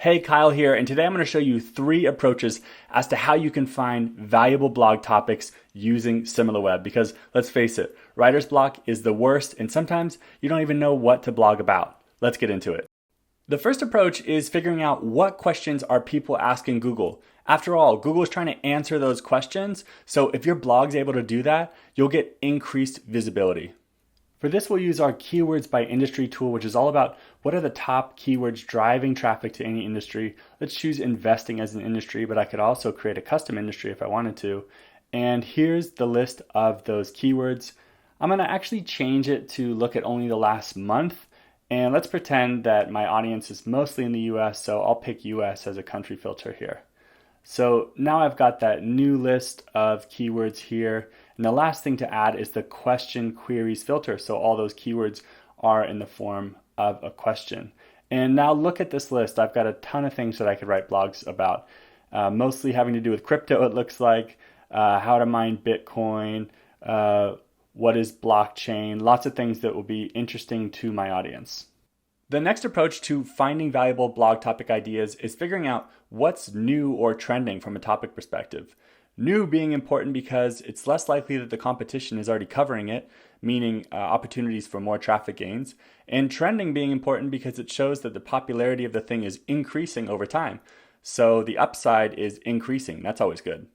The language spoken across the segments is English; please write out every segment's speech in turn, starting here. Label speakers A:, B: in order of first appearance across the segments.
A: Hey, Kyle here, and today I'm going to show you 3 approaches as to how you can find valuable blog topics using Similarweb. Because let's face it, writer's block is the worst, and sometimes you don't even know what to blog about. Let's get into it. The first approach is figuring out what questions are people asking Google. After all, Google is trying to answer those questions, so if your blog's able to do that, you'll get increased visibility. For this, we'll use our keywords by industry tool, which is all about what are the top keywords driving traffic to any industry. Let's choose investing as an industry, but I could also create a custom industry if I wanted to. And here's the list of those keywords. I'm going to actually change it to look at only the last month. And let's pretend that my audience is mostly in the US, so I'll pick US as a country filter here. So now I've got that new list of keywords here. And the last thing to add is the question queries filter. So all those keywords are in the form of a question. And now look at this list. I've got a ton of things that I could write blogs about, mostly having to do with crypto, it looks like, how to mine Bitcoin, what is blockchain, lots of things that will be interesting to my audience. The next approach to finding valuable blog topic ideas is figuring out what's new or trending from a topic perspective. New being important because it's less likely that the competition is already covering it, meaning opportunities for more traffic gains, and trending being important because it shows that the popularity of the thing is increasing over time. So the upside is increasing. That's always good.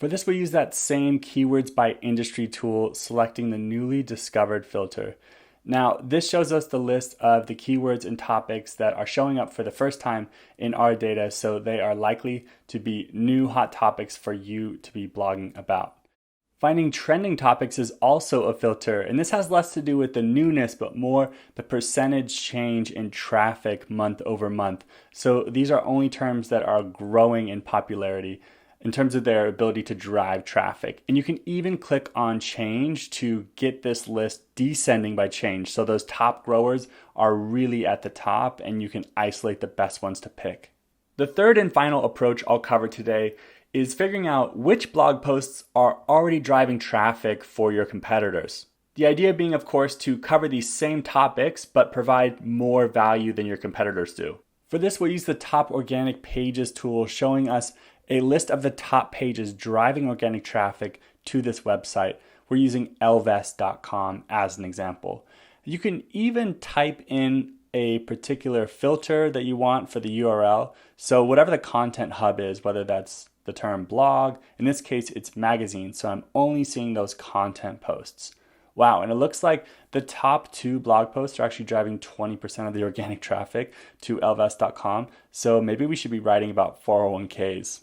A: For this, we use that same keywords by industry tool, selecting the newly discovered filter. Now, this shows us the list of the keywords and topics that are showing up for the first time in our data, so they are likely to be new hot topics for you to be blogging about. Finding trending topics is also a filter, and this has less to do with the newness, but more the percentage change in traffic month over month. So these are only terms that are growing in popularity in terms of their ability to drive traffic. And you can even click on change to get this list descending by change. So those top growers are really at the top and you can isolate the best ones to pick. The third and final approach I'll cover today is figuring out which blog posts are already driving traffic for your competitors. The idea being, of course, to cover these same topics but provide more value than your competitors do. For this, we'll use the top organic pages tool, showing us a list of the top pages driving organic traffic to this website. We're using elvest.com as an example. You can even type in a particular filter that you want for the URL. So whatever the content hub is, whether that's the term blog, in this case it's magazine, so I'm only seeing those content posts. Wow, and it looks like the top 2 blog posts are actually driving 20% of the organic traffic to elvest.com. So maybe we should be writing about 401ks.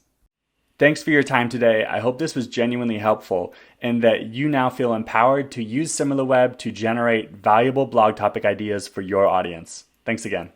A: Thanks for your time today. I hope this was genuinely helpful and that you now feel empowered to use Similarweb to generate valuable blog topic ideas for your audience. Thanks again.